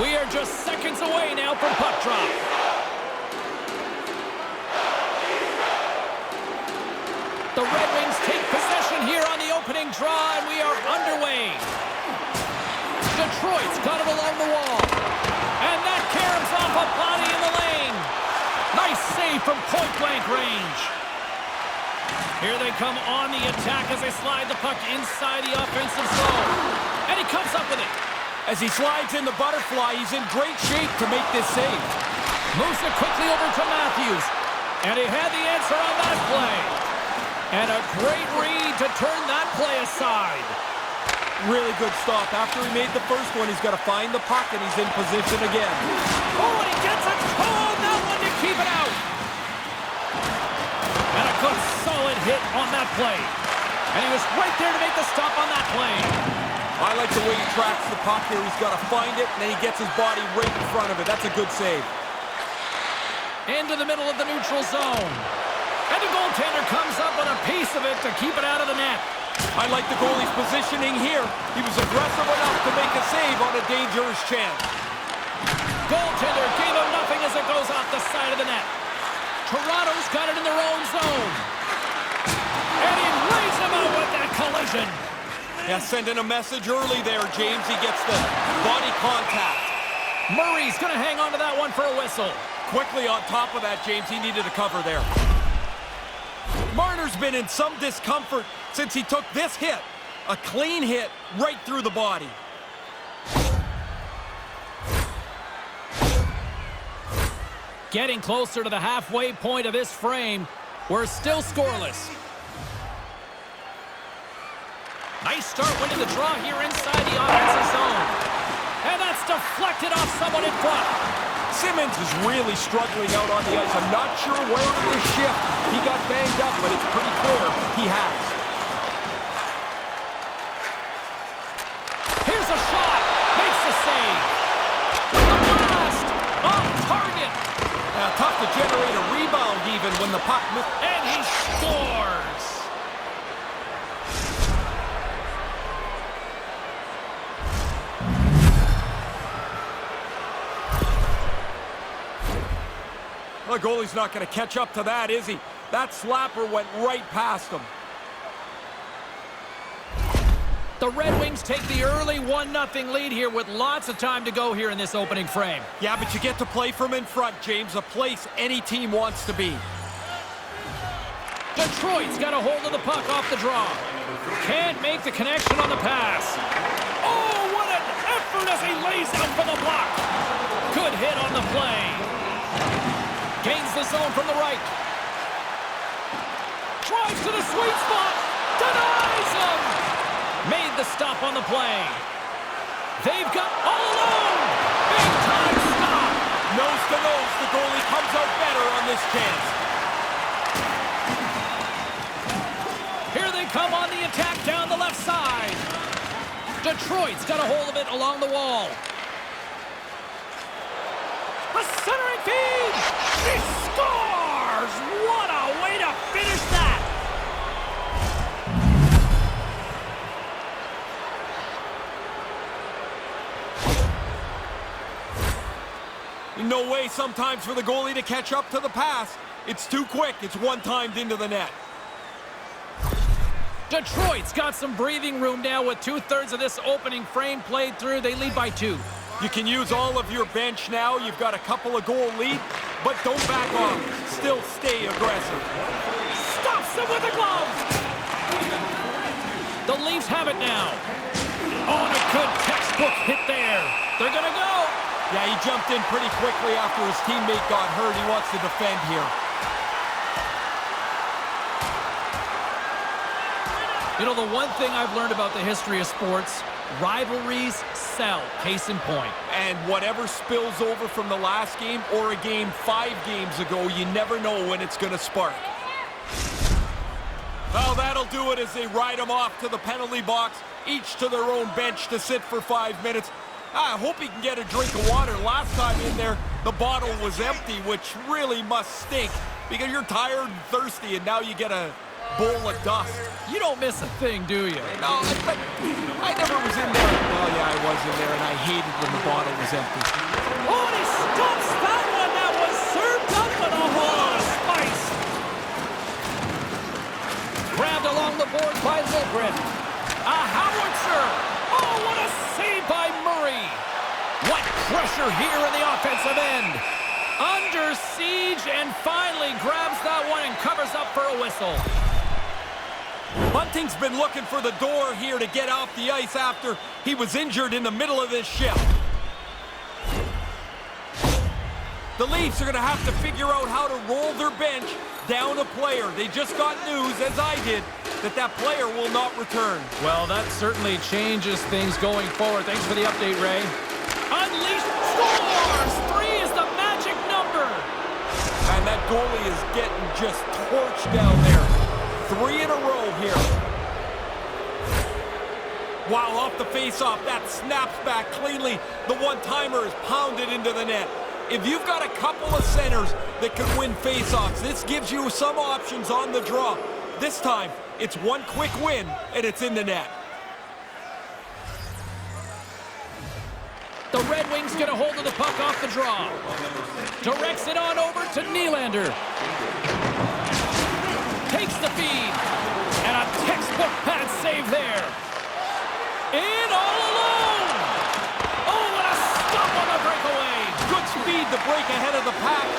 We are just seconds away now from puck drop. The Red Wings take possession here on the opening draw, and we are underway. Detroit's got it along the wall. And that caroms off a body in the lane. Nice save from point-blank range. Here they come on the attack as they slide the puck inside the offensive zone. And he comes up with it. As he slides in the butterfly, he's in great shape to make this save. Moves it quickly over to Matthews. And he had the answer on that play. And a great read to turn that play aside. Really good stop. After he made the first one, he's got to find the puck, and he's in position again. Oh, and he gets a toe on that one to keep it out. And a good solid hit on that play. And he was right there to make the stop on that play. I like the way he tracks the puck here. He's got to find it, and then he gets his body right in front of it. That's a good save. Into the middle of the neutral zone. And the goaltender comes up with a piece of it to keep it out of the net. I like the goalie's positioning here. He was aggressive enough to make a save on a dangerous chance. Goaltender gave him nothing as it goes off the side of the net. Toronto's got it in their own zone. And he lays him out with that collision. Yeah, sending a message early there, James. He gets the body contact. Murray's going to hang on to that one for a whistle. Quickly on top of that, James, he needed a cover there. Marner's been in some discomfort since he took this hit. A clean hit right through the body. Getting closer to the halfway point of this frame. We're still scoreless. Nice start winning the draw here inside the offensive zone. And that's deflected off someone in front. Simmons is really struggling out on the ice. I'm not sure where in this shift he got banged up, but it's pretty clear he has. Here's a shot. Makes the save. With the blast. Off target. Tough to generate a rebound even when the puck missed. And he scores. The goalie's not going to catch up to that, is he? That slapper went right past him. The Red Wings take the early 1-0 lead here with lots of time to go here in this opening frame. Yeah, but you get to play from in front, James, a place any team wants to be. Detroit's got a hold of the puck off the draw. Can't make the connection on the pass. Oh, what an effort as he lays out for the block. Good hit on the play. Gains the zone from the right. Drives to the sweet spot. Denies him. Made the stop on the play. They've got all alone. Big time stop. Nose to nose, the goalie comes out better on this chance. Here they come on the attack down the left side. Detroit's got a hold of it along the wall. A centering feed! He scores! What a way to finish that! No way sometimes for the goalie to catch up to the pass. It's too quick. It's one-timed into the net. Detroit's got some breathing room now with 2/3 of this opening frame played through. They lead by 2. You can use all of your bench now. You've got a couple of goal lead, but don't back off. Still stay aggressive. Stops him with a glove. The Leafs have it now. Oh, and a good textbook hit there. They're going to go. Yeah, he jumped in pretty quickly after his teammate got hurt. He wants to defend here. You know, the one thing I've learned about the history of sports, rivalries sell, case in point. And whatever spills over from the last game or a game 5 games ago, you never know when it's going to spark. Well, that'll do it as they ride them off to the penalty box, each to their own bench to sit for 5 minutes. I hope he can get a drink of water. Last time in there, the bottle was empty, which really must stink because you're tired and thirsty, and now you get a bowl of dust. You don't miss a thing, do you? No, but I never was in there. Oh, yeah. guy was in there, and I hated when the bottle was empty. Oh, and he stops that one. That was served up with a whole lot of spice. Grabbed along the boards by Lilgren. A howitzer. Oh, what a save by Murray. What pressure here in the offensive end. Under siege and finally grabs that one and covers up for a whistle. Bunting's been looking for the door here to get off the ice after he was injured in the middle of this shift. The Leafs are going to have to figure out how to roll their bench down a player. They just got news, as I did, that that player will not return. Well, that certainly changes things going forward. Thanks for the update, Ray. Unleashed scores! 3 is the magic number. And that goalie is getting just torched down there. 3 in a row here. Wow, off the face-off, that snaps back cleanly. The one-timer is pounded into the net. If you've got a couple of centers that can win face-offs, this gives you some options on the draw. This time, it's one quick win, and it's in the net. The Red Wings get a hold of the puck off the draw. Directs it on over to Nylander. Takes the feed. And a textbook pad save there. In all alone. Oh, what a stop on the breakaway. Good speed to break ahead of the pack.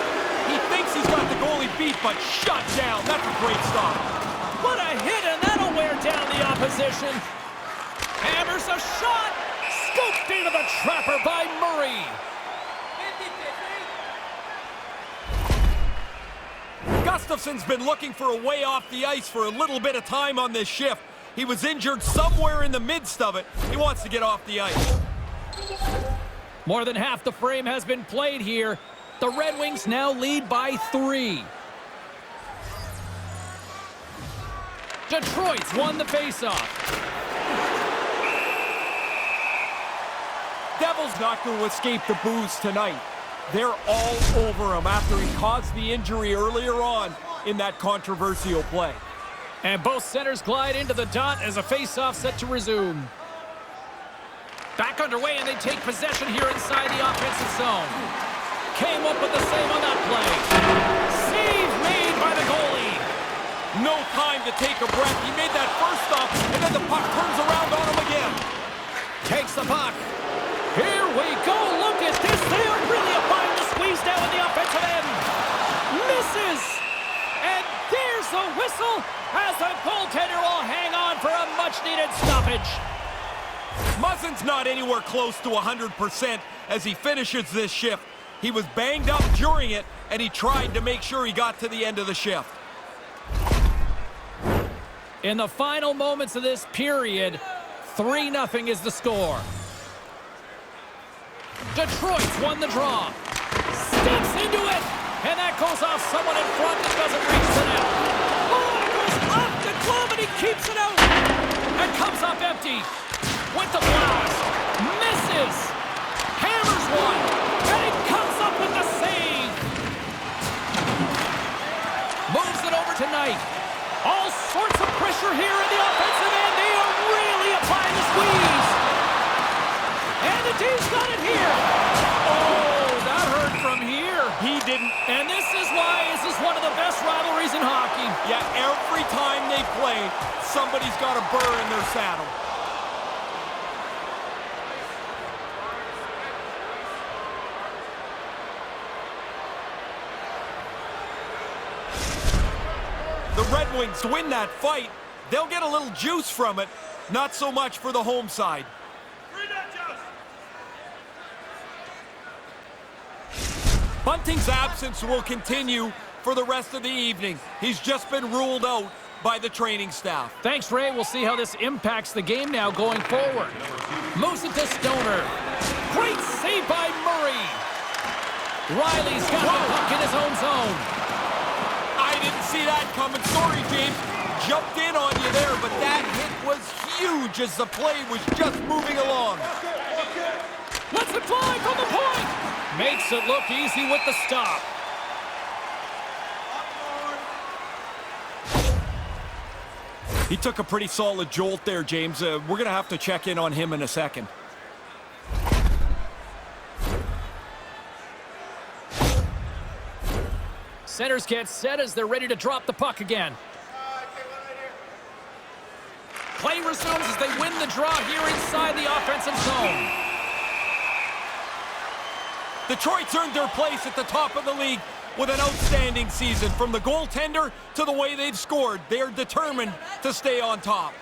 He thinks he's got the goalie beat, but shut down. That's a great stop. What a hit, and that'll wear down the opposition. Hammers a shot. Scooped into the trapper by Murray. Gustafson's been looking for a way off the ice for a little bit of time on this shift. He was injured somewhere in the midst of it. He wants to get off the ice. More than half the frame has been played here. The Red Wings now lead by 3. Detroit's won the faceoff. Devils not going to escape the booze tonight. They're all over him after he caused the injury earlier on in that controversial play. And both centers glide into the dot as a faceoff set to resume. Back underway, and they take possession here inside the offensive zone. Came up with the save on that play. Save made by the goalie. No time to take a breath. He made that first stop, and then the puck turns around on him again. Takes the puck. Here we go. Look at this. They are really applying the squeeze down in the offensive end. Misses. And there's the whistle as the goaltender will hang on for a much-needed stoppage. Muzzin's not anywhere close to 100% as he finishes this shift. He was banged up during it, and he tried to make sure he got to the end of the shift. In the final moments of this period, 3-0 is the score. Detroit's won the draw. Steps into it, and that goes off someone in front that doesn't reach the net. Oh, it goes off the glove, and he keeps it out. And comes up empty. With the blast. Misses. Hammers one. And he comes up with the save. Moves it over tonight. All sorts of pressure here in the offensive end. They are really applying the squeeze. And the D's got it here. Oh, that hurt from here. He didn't. And this is why this is one of the best rivalries in hockey. Yeah, every time they play, somebody's got a burr in their saddle. The Red Wings win that fight. They'll get a little juice from it. Not so much for the home side. Bunting's absence will continue for the rest of the evening. He's just been ruled out by the training staff. Thanks, Ray. We'll see how this impacts the game now going forward. Moves it to Stoner. Great save by Murray. Riley's got the puck in his own zone. I didn't see that coming. Sorry, James. Jumped in on you there, but that hit was huge as the play was just moving along. Let's it fly from the point. Makes it look easy with the stop. He took a pretty solid jolt there, James. We're going to have to check in on him in a second. Centers get set as they're ready to drop the puck again. Play resumes as they win the draw here inside the offensive zone. Detroit's earned their place at the top of the league with an outstanding season. From the goaltender to the way they've scored, they are determined to stay on top.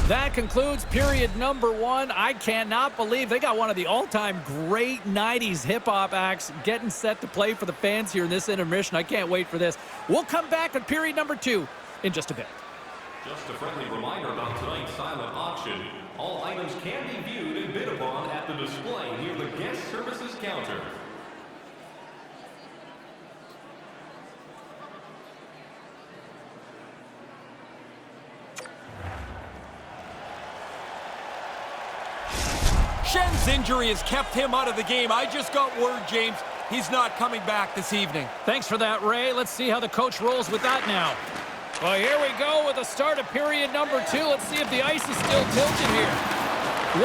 That concludes period number 1. I cannot believe they got one of the all-time great 90s hip-hop acts getting set to play for the fans here in this intermission. I can't wait for this. We'll come back with period number 2 in just a bit. Just a friendly reminder about tonight's silent auction. All items can be viewed and bid upon at the display near the guest services counter. Schen's injury has kept him out of the game. I just got word, James, he's not coming back this evening. Thanks for that, Ray. Let's see how the coach rolls with that now. Well, here we go with the start of period number 2. Let's see if the ice is still tilted here.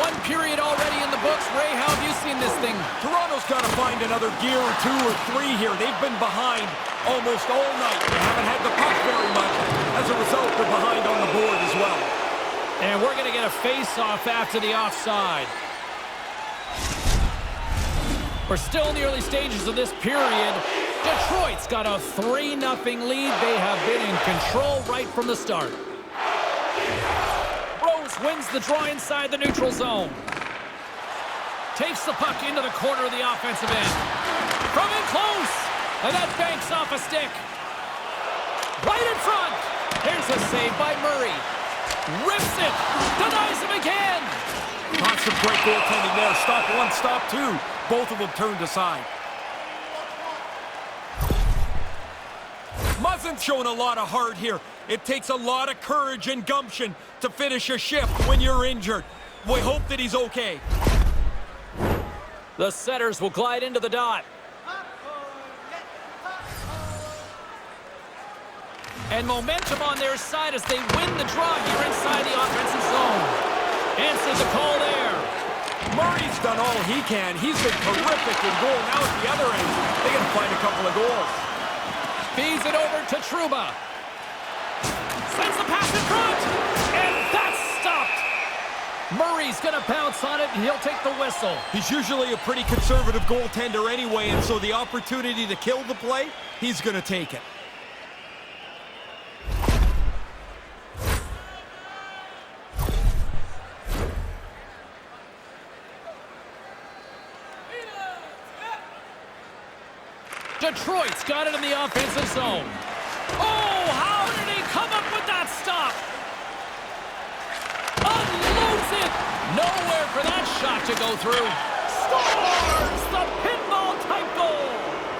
1 period already in the books. Ray, how have you seen this thing? Toronto's got to find another gear or 2 or 3 here. They've been behind almost all night. They haven't had the puck very much. As a result, they're behind on the board as well. And we're going to get a face-off after the offside. We're still in the early stages of this period. Detroit's got a 3-0 lead. They have been in control right from the start. Rose wins the draw inside the neutral zone. Takes the puck into the corner of the offensive end. From in close. And that banks off a stick. Right in front. Here's a save by Murray. Rips it. Denies him again. Not some great goaltending there. Stop 1, stop 2. Both of them turned aside. Muzzin's showing a lot of heart here. It takes a lot of courage and gumption to finish a shift when you're injured. We hope that he's okay. The setters will glide into the dot. And momentum on their side as they win the draw here inside the offensive zone. Answers the call there. Murray's done all he can. He's been terrific in goal. Now at the other end, they got to find a couple of goals. Feeds it over to Trouba. Sends the pass in front. And that's stopped. Murray's going to pounce on it, and he'll take the whistle. He's usually a pretty conservative goaltender anyway, and so the opportunity to kill the play, he's going to take it. Detroit's got it in the offensive zone. Oh, how did he come up with that stop? Unloads it. Nowhere for that shot to go through. Scores the pinball-type goal.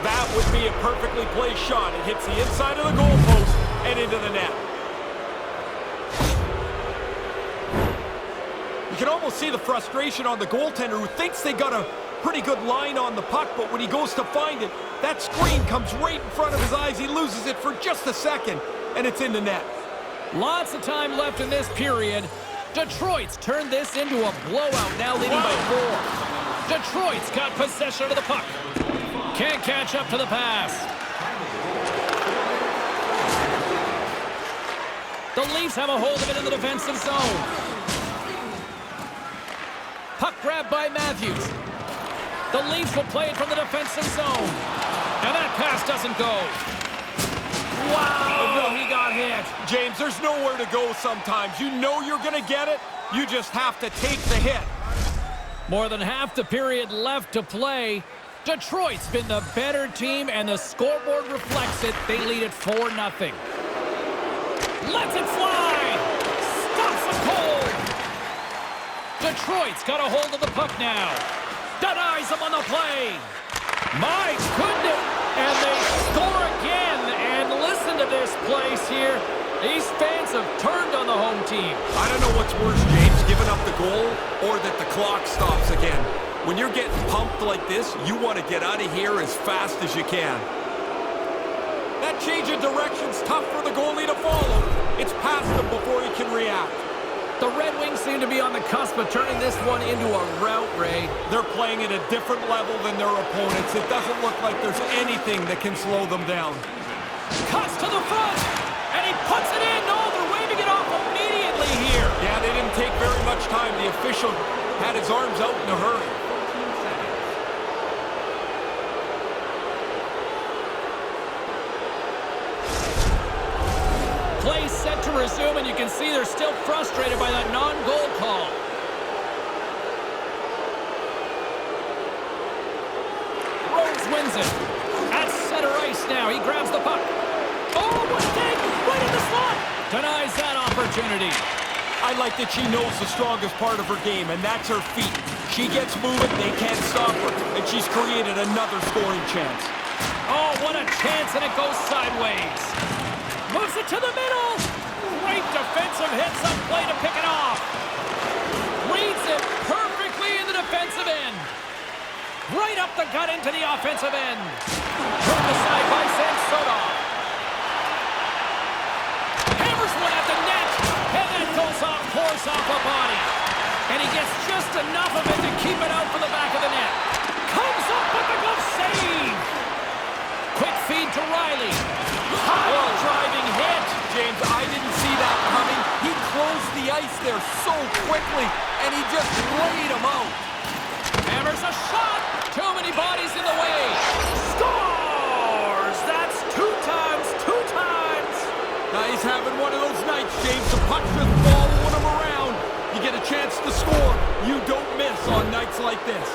That would be a perfectly placed shot. It hits the inside of the goalpost and into the net. You can almost see the frustration on the goaltender who thinks they got a pretty good line on the puck, but when he goes to find it, that screen comes right in front of his eyes. He loses it for just a second, and it's in the net. Lots of time left in this period. Detroit's turned this into a blowout, now leading by 4. Detroit's got possession of the puck. Can't catch up to the pass. The Leafs have a hold of it in the defensive zone. Puck grabbed by Matthews. The Leafs will play it from the defensive zone. And that pass doesn't go. Wow, he got hit. James, there's nowhere to go sometimes. You know you're going to get it. You just have to take the hit. More than half the period left to play. Detroit's been the better team, and the scoreboard reflects it. They lead it 4-0. Lets it fly. Stops it cold. Detroit's got a hold of the puck now. Denies him on the play. My goodness. And they score again. And listen to this place here. These fans have turned on the home team. I don't know what's worse, James, giving up the goal or that the clock stops again. When you're getting pumped like this, you want to get out of here as fast as you can. That change of direction's tough for the goalie to follow. It's past him before he can react. The Red Wings lead seem to be on the cusp of turning this one into a rout, Ray. They're playing at a different level than their opponents. It doesn't look like there's anything that can slow them down. Cuts to the front, and he puts it in. No, they're waving it off immediately here. Yeah, they didn't take very much time. The official had his arms out in a hurry. Play set to resume, and you can see they're still frustrated by that non-goal call. Rose wins it. At center ice now. He grabs the puck. Oh, what a dig! Right in the slot! Denies that opportunity. I like that she knows the strongest part of her game, and that's her feet. She gets moving, they can't stop her, and she's created another scoring chance. Oh, what a chance, and it goes sideways. Moves it to the middle. Great defensive hit, some play to pick it off. Reads it perfectly in the defensive end. Right up the gut into the offensive end. Turned aside by Samsonov. Hammers one at the net. And that goes off course off a body. And he gets just enough of it to keep it out for the back of the net. Comes up with the glove save. Quick feed to Riley. High driving hit. James, I didn't see that coming. He closed the ice there so quickly, and he just laid him out. Hammers a shot. Too many bodies in the way. Scores! That's two times. Now he's having one of those nights, James. The puck's just following him around. You get a chance to score. You don't miss on nights like this.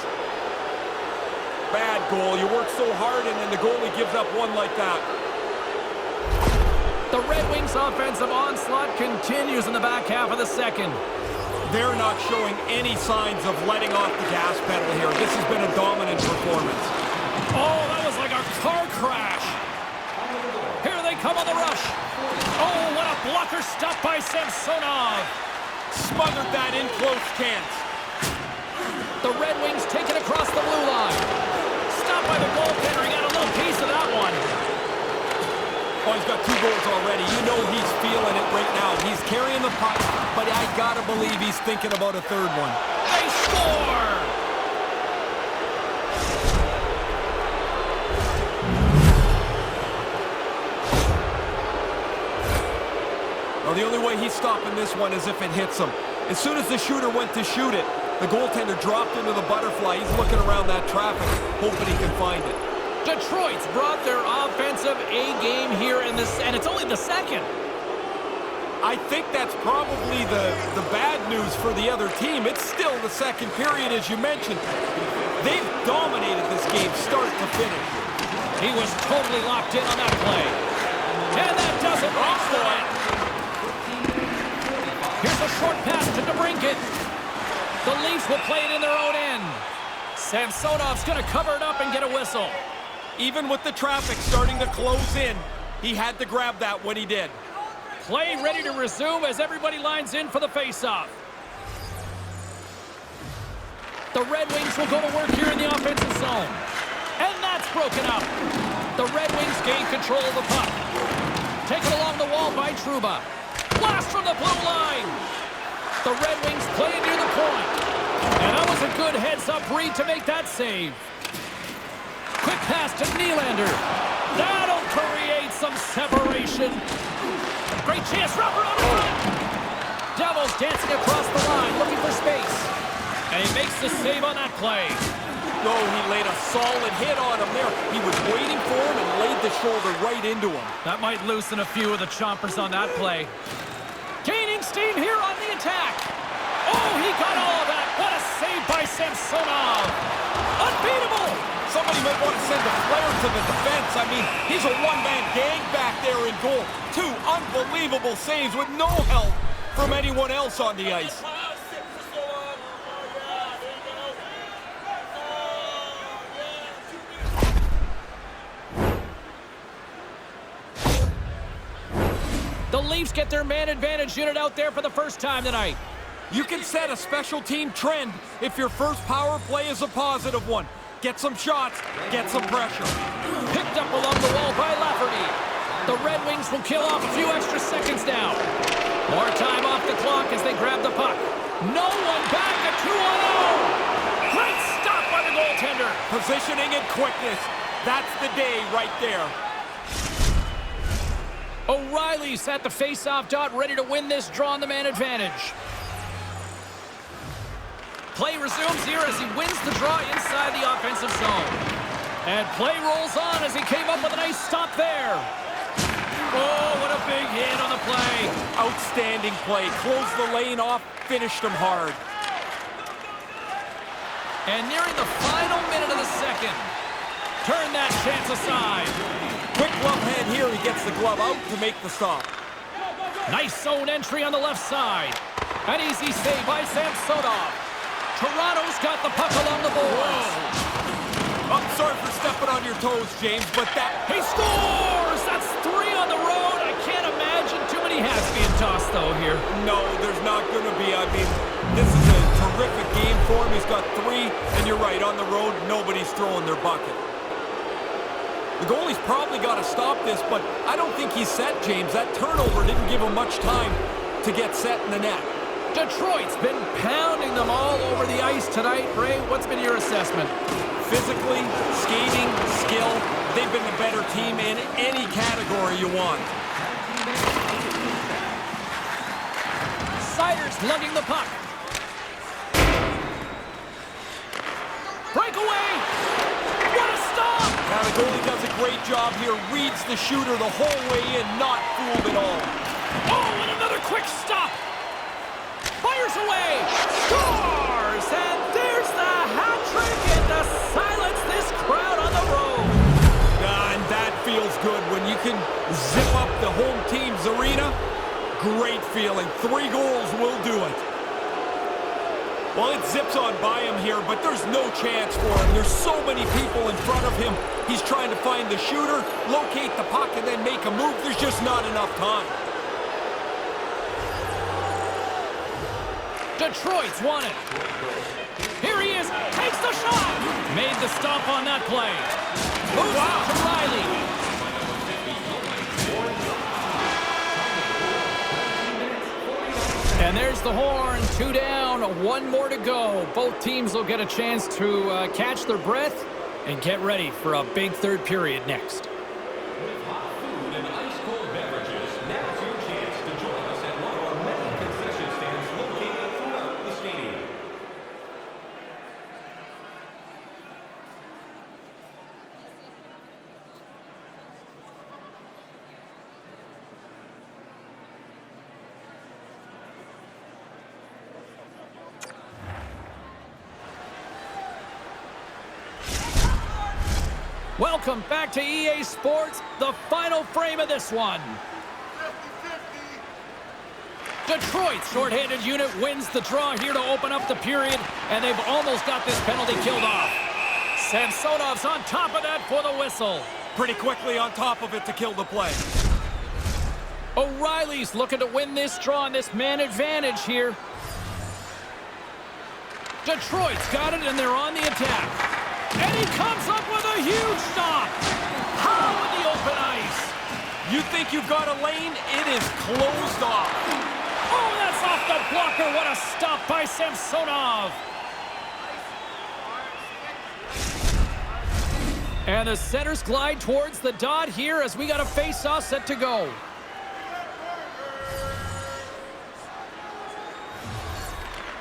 Bad goal. You work so hard, and then the goalie gives up one like that. The Red Wings' offensive onslaught continues in the back half of the second. They're not showing any signs of letting off the gas pedal here. This has been a dominant performance. Oh, that was like a car crash. Here they come on the rush. Oh, what a blocker stop by Samsonov. Smothered that in close chance. The Red Wings take it across the blue line. Stopped by the goaltender. He got a little piece of that one. Oh, he's got 2 goals already. You know he's feeling it right now. He's carrying the puck, but I gotta believe he's thinking about a third one. They score! Well, the only way he's stopping this one is if it hits him. As soon as the shooter went to shoot it, the goaltender dropped into the butterfly. He's looking around that traffic, hoping he can find it. Detroit's brought their offensive A-game here in this, and it's only the second. I think that's probably the bad news for the other team. It's still the second period, as you mentioned. They've dominated this game start to finish. He was totally locked in on that play. And that doesn't reach the net. Here's a short pass to DeBrincat. The Leafs will play it in their own end. Samsonov's going to cover it up and get a whistle. Even with the traffic starting to close in, he had to grab that when he did. Play ready to resume as everybody lines in for the faceoff. The Red Wings will go to work here in the offensive zone. And that's broken up. The Red Wings gain control of the puck. Taken along the wall by Trouba. Blast from the blue line. The Red Wings play it near the point. And that was a good heads-up read to make that save. Quick pass to Nylander. That'll create some separation. Great chance, Robert on the run. Devils dancing across the line, looking for space. And he makes the save on that play. No, he laid a solid hit on him there. He was waiting for him and laid the shoulder right into him. That might loosen a few of the chompers on that play. Gaining steam here on the attack. Oh, he got all of that. What a save by Samsonov. Unbeatable. Somebody might want to send a flare to the defense. I mean, he's a one-man gang back there in goal. 2 unbelievable saves with no help from anyone else on the ice. The Leafs get their man advantage unit out there for the first time tonight. You can set a special team trend if your first power play is a positive one. Get some shots, get some pressure. Picked up along the wall by Lafferty. The Red Wings will kill off a few extra seconds now. More time off the clock as they grab the puck. No one back, a 2-on-0. Great stop by the goaltender. Positioning and quickness. That's the day right there. O'Reilly's at the face-off dot, ready to win this draw on the man advantage. Play resumes here as he wins the draw inside the offensive zone. And play rolls on as he came up with a nice stop there. Oh, what a big hit on the play. Outstanding play. Closed the lane off, finished him hard. And nearing the final minute of the second. Turn that chance aside. Quick glove hand here. He gets the glove out to make the stop. Nice zone entry on the left side. An easy save by Samsonov. Toronto's got the puck along the boards. I'm sorry for stepping on your toes, James, but that... He scores! That's 3 on the road. I can't imagine too many hats being tossed, though, here. No, there's not going to be. I mean, this is a terrific game for him. He's got 3, and you're right, on the road, nobody's throwing their bucket. The goalie's probably got to stop this, but I don't think he's set, James. That turnover didn't give him much time to get set in the net. Detroit's been pounding them all over the ice tonight. Ray, what's been your assessment? Physically, skating, skill, they've been the better team in any category you want. Siders lugging the puck. Breakaway! What a stop! Now the goalie does a great job here, reads the shooter the whole way in, not fooled at all. Oh, and another quick stop! Fires away! Scores! And there's the hat trick and to silence this crowd on the road. And that feels good when you can zip up the home team's arena. Great feeling. 3 goals will do it. Well, it zips on by him here, but there's no chance for him. There's so many people in front of him. He's trying to find the shooter, locate the puck, and then make a move. There's just not enough time. Detroit's won it. Here he is, takes the shot. Made the stop on that play. Moves out to Riley. And there's the horn, 2 down, 1 more to go. Both teams will get a chance to catch their breath and get ready for a big third period next. With hot food and ice-cold beverages, now's your chance to join us at one of our many concession stands located throughout the stadium. Welcome back to EA Sports, the final frame of this one. Detroit's shorthanded unit wins the draw here to open up the period, and they've almost got this penalty killed off. Samsonov's on top of that for the whistle. Pretty quickly on top of it to kill the play. O'Reilly's looking to win this draw and this man advantage here. Detroit's got it, and they're on the attack. And he comes up with a huge stop. How in the open ice? You think you've got a lane? It is closed off. Oh, that's off the blocker. What a stop by Samsonov. And the centers glide towards the dot here as we got a face-off set to go.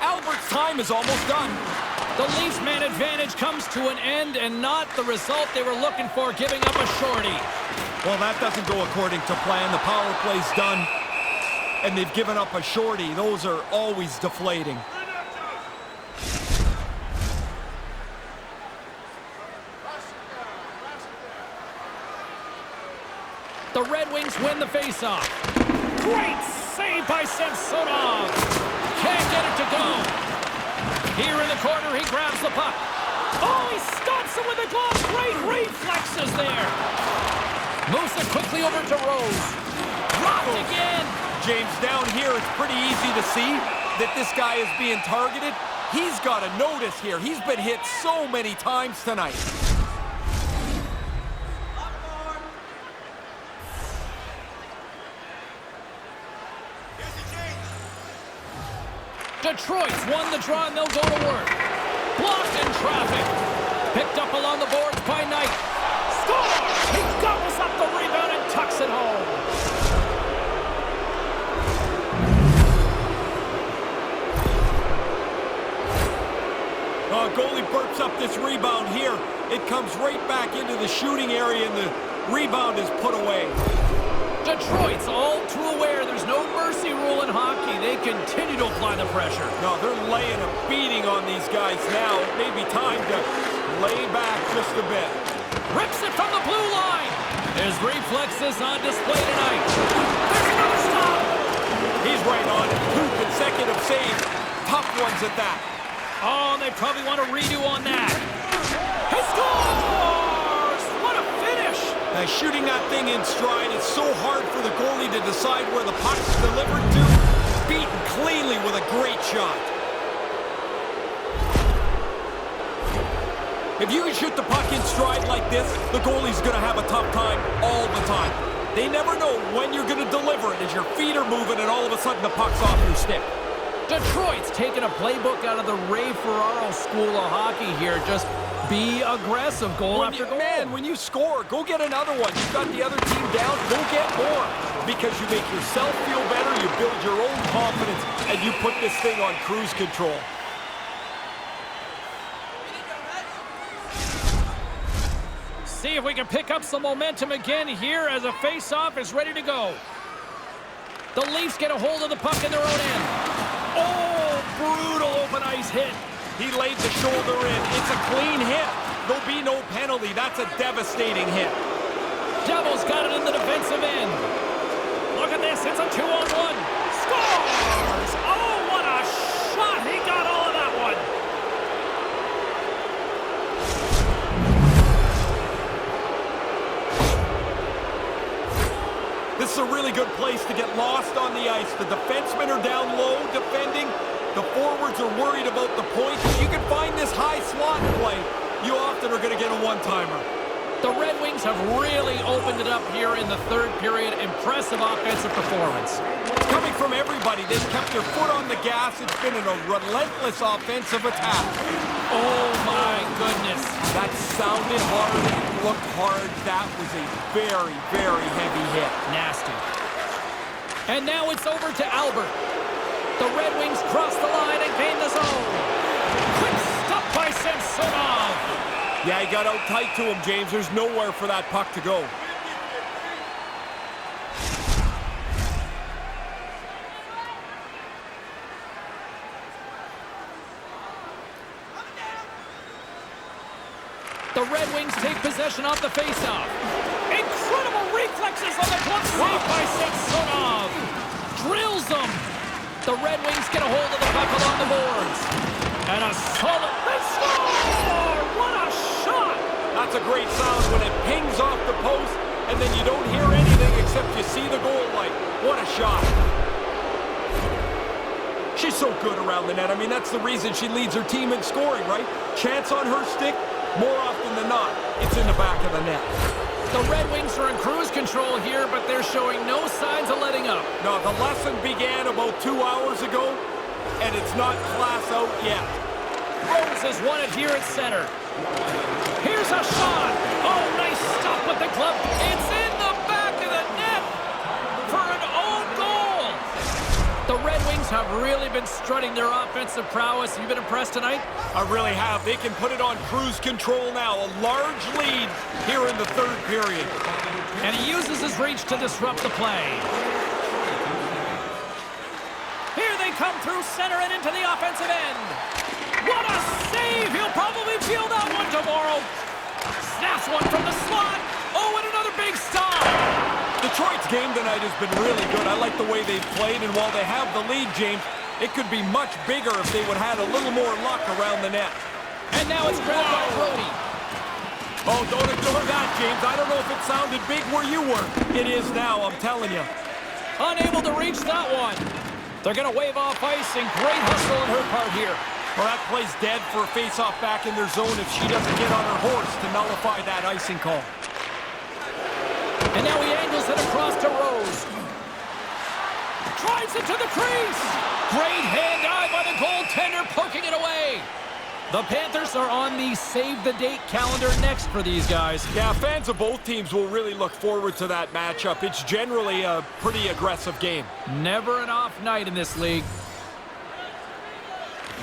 Albert's time is almost done. The Leafs man advantage comes to an end and not the result they were looking for, giving up a shorty. Well, that doesn't go according to plan. The power play's done, and they've given up a shorty. Those are always deflating. The Red Wings win the faceoff. Great save by Samsonov. Can't get it to go. Here in the corner, he grabs the puck. Oh, he stops him with a glove. Great reflexes there. Moves it quickly over to Rose. Dropped again. James, down here, it's pretty easy to see that this guy is being targeted. He's got to notice here. He's been hit so many times tonight. Detroit's won the draw and they'll go to work. Blocked in traffic. Picked up along the boards by Knight. Scores! He gobbles up the rebound and tucks it home. Goalie burps up this rebound here. It comes right back into the shooting area, and the rebound is put away. Detroit's all too aware there's no mercy rule in hockey. They continue to apply the pressure. No, they're laying a beating on these guys now. It may be time to lay back just a bit. Rips it from the blue line. His reflexes on display tonight. There's another stop. He's right on it. 2 consecutive saves. Tough ones at that. Oh, they probably want a redo on that. He scores! What a finish! Shooting that thing in stride, it's so hard for the goalie to decide where the puck's delivered to. Beaten cleanly with a great shot. If you can shoot the puck in stride like this, the goalie's going to have a tough time all the time. They never know when you're going to deliver it as your feet are moving and all of a sudden the puck's off your stick. Detroit's taking a playbook out of the Ray Ferraro school of hockey here. Just be aggressive, goal after goal. Man, when you score, go get another one. You've got the other team down, go get more. Because you make yourself feel better, you build your own confidence, and you put this thing on cruise control. See if we can pick up some momentum again here as a face-off is ready to go. The Leafs get a hold of the puck in their own end. Oh, brutal open ice hit. He laid the shoulder in. It's a clean hit. There'll be no penalty. That's a devastating hit. Devils got it in the defensive end. Look at this. It's a 2-on-1. Scores! Oh, what a shot. He got all of that one. This is a really good place to get lost on the ice. The defensemen are down low defending. The forwards are worried about the points. If you can find this high slot play, you often are going to get a one-timer. The Red Wings have really opened it up here in the third period. Impressive offensive performance. It's coming from everybody. They've kept their foot on the gas. It's been a relentless offensive attack. Oh, my goodness. That sounded hard. It looked hard. That was a very, very heavy hit. Nasty. And now it's over to Albert. The Red Wings cross the line and gain the zone. Quick stop by Samsonov. Yeah, he got out tight to him, James. There's nowhere for that puck to go. The Red Wings take possession off the faceoff. Incredible reflexes on the glove save by Samsonov. Drills them. The Red Wings get a hold of the puck along the boards. And a solid... They score! What a shot! That's a great sound when it pings off the post, and then you don't hear anything except you see the goal light. What a shot. She's so good around the net. I mean, that's the reason she leads her team in scoring, right? Chance on her stick, more often than not, it's in the back of the net. The Red Wings are in cruise control here, but they're showing no signs of letting up. No, the lesson began about 2 hours ago, and it's not class out yet. Rose has won it here at center. Here's a shot. Oh, nice stop with the glove. It's in the back of the net for an own goal. The Red Wings have really been strutting their offensive prowess. Have you been impressed tonight? I really have. They can put it on cruise control now. A large lead here in the third period. And he uses his reach to disrupt the play. Here they come through center and into the offensive end. What a save! He'll probably feel that one tomorrow. Snaps one from the slot. Oh, and another big stop. Detroit's game tonight has been really good. I like the way they've played, and while they have the lead, James, it could be much bigger if they would have had a little more luck around the net. And now it's grabbed by Brody. Oh, don't ignore that, James. I don't know if it sounded big where you were. It is now, I'm telling you. Unable to reach that one. They're going to wave off ice, and great hustle on her part here. Well, that play's dead for a face-off back in their zone if she doesn't get on her horse to nullify that icing call. And now he angles it across to Rose. Drives it to the crease. Great hand eye by the The Panthers are on the save-the-date calendar next for these guys. Yeah, fans of both teams will really look forward to that matchup. It's generally a pretty aggressive game. Never an off night in this league.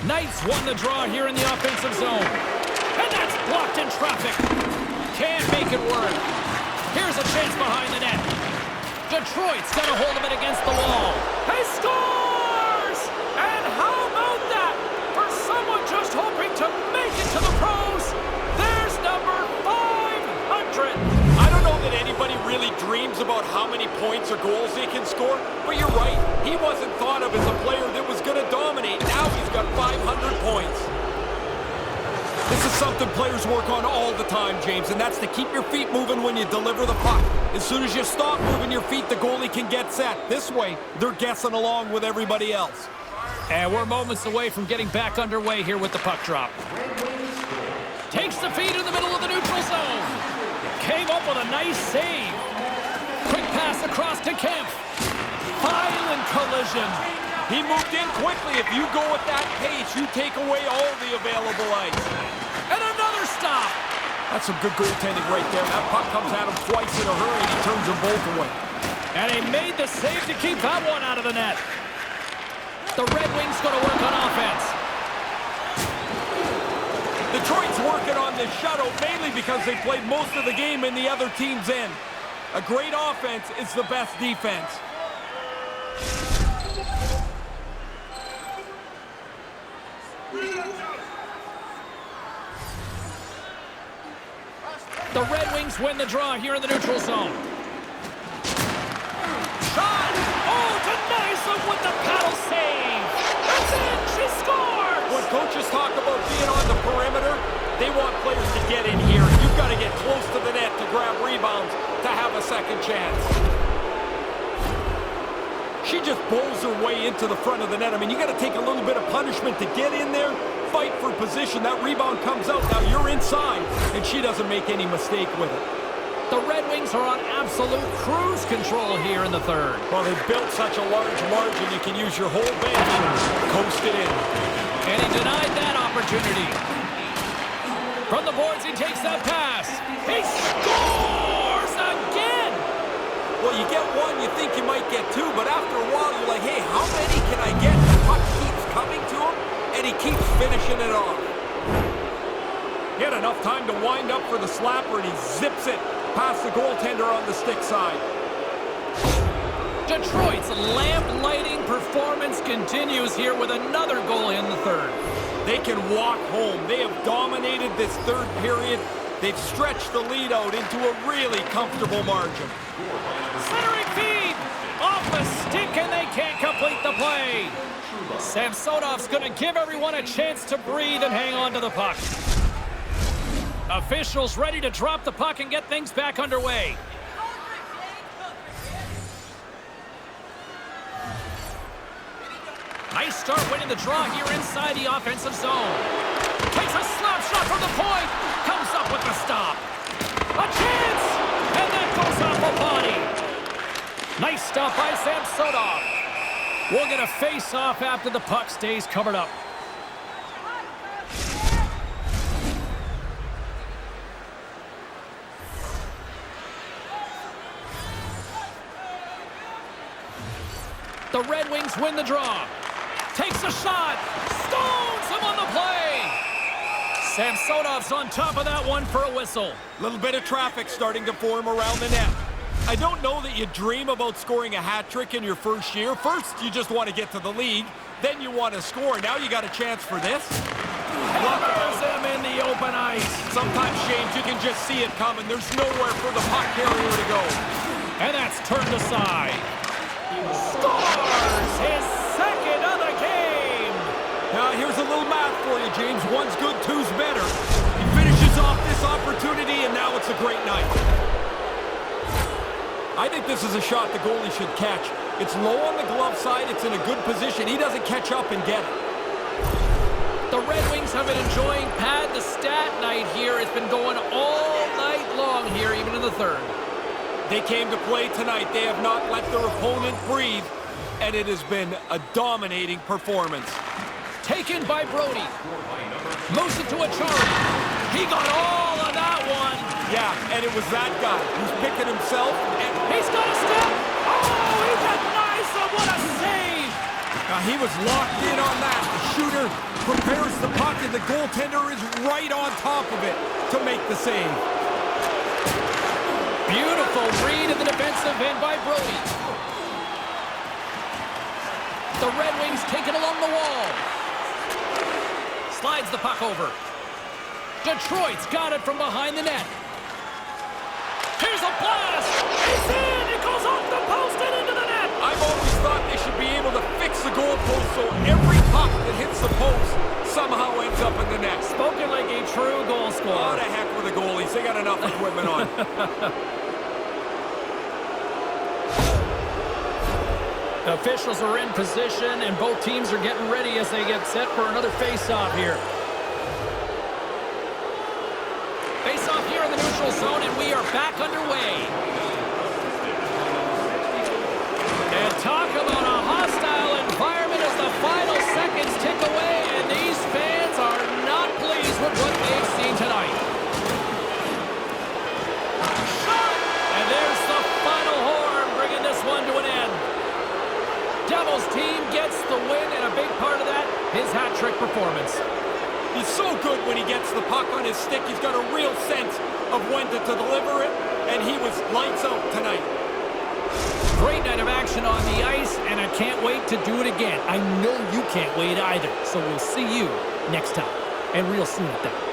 Knights won the draw here in the offensive zone. And that's blocked in traffic. Can't make it work. Here's a chance behind the net. Detroit's got a hold of it against the wall. He scores! And how about that? For someone just hoping to make it to the pros, there's number 500. I don't know that anybody really dreams about how many points or goals they can score, but you're right. He wasn't thought of as a player that was going to dominate. Now he's got 500 points. This is something players work on all the time, James, and that's to keep your feet moving when you deliver the puck. As soon as you stop moving your feet, the goalie can get set. This way, they're guessing along with everybody else. And we're moments away from getting back underway here with the puck drop. Takes the feed in the middle of the neutral zone. Came up with a nice save. Quick pass across to Kemp. Violent collision. He moved in quickly. If you go at that pace, you take away all the available ice. And another stop. That's some good goaltending right there. That puck comes at him twice in a hurry, and he turns them both away. And he made the save to keep that one out of the net. The Red Wings going to work on offense. Detroit's working on this shutout mainly because they played most of the game in the other team's end. A great offense is the best defense. The Red Wings win the draw here in the neutral zone. Shot! Oh, denies them with the paddle save! That's it! She scores! When coaches talk about being on the perimeter, they want players to get in here. You've got to get close to the net to grab rebounds to have a second chance. She just bowls her way into the front of the net. I mean, you got to take a little bit of punishment to get in there, fight for position. That rebound comes out. Now you're inside, and she doesn't make any mistake with it. The Red Wings are on absolute cruise control here in the third. Well, they've built such a large margin, you can use your whole bench and coast it in. And he denied that opportunity. From the boards, he takes that pass. He scores again! Well, you get one, you think you might get two, but after a while, you're like, hey, how many can I get? The puck keeps coming to him, and he keeps finishing it off. He had enough time to wind up for the slapper, and he zips it past the goaltender on the stick side. Detroit's lamp-lighting performance continues here with another goal in the third. They can walk home. They have dominated this third period. They've stretched the lead out into a really comfortable margin. Centering feed! Off the stick, and they can't complete the play. Samsonov's going to give everyone a chance to breathe and hang on to the puck. Officials ready to drop the puck and get things back underway. Nice start winning the draw here inside the offensive zone. Takes a slap shot from the point. Comes up with the stop. A chance! And that goes off the body. Nice stop by Samsonov. We'll get a face-off after the puck stays covered up. The Red Wings win the draw. Takes a shot. Stones him on the play. Samsonov's on top of that one for a whistle. Little bit of traffic starting to form around the net. I don't know that you dream about scoring a hat trick in your first year. First, you just want to get to the league. Then you want to score. Now you got a chance for this. Hammers him in the open ice. Sometimes, James, you can just see it coming. There's nowhere for the puck carrier to go. And that's turned aside. Scores his second of the game. Now, here's a little math for you, James. One's good, two's better. He finishes off this opportunity, and now it's a great night. I think this is a shot the goalie should catch. It's low on the glove side. It's in a good position. He doesn't catch up and get it. The Red Wings have been enjoying pad the stat night here. It's been going all night long here, even in the third. They came to play tonight. They have not let their opponent breathe, and it has been a dominating performance. taken by Brody. Moves it to Achari. He got all of that one. Yeah, and it was that guy who's picking himself. And He's got a step. Oh, he denies him. What a save. he was locked in on that. The shooter prepares the puck, and the goaltender is right on top of it to make the save. Beautiful read in the defensive end by Brody. The Red Wings take it along the wall. Slides the puck over. Detroit's got it from behind the net. Here's a blast! It's in! It goes off the post and into the net! I've always thought they should be able to fix the goalpost so every puck that hits the post somehow ends up in the net. Spoken like a true goal Oh, scorer. the heck with the goalies. They got enough equipment on. Officials are in position, and both teams are getting ready as they get set for another face-off here. Face-off here in the neutral zone, and we are back underway. And talk about a hostile environment as the final seconds tick away, and these fans are not pleased with what they've seen tonight. Shot! And there's the final horn, bringing this one to an end. Devils team gets the win, and a big part of that, his hat-trick performance. He's so good when he gets the puck on his stick. He's got a real sense of when to deliver it, and he was lights out tonight. Great night of action on the ice, and I can't wait to do it again. I know you can't wait either, so we'll see you next time, and real soon at that.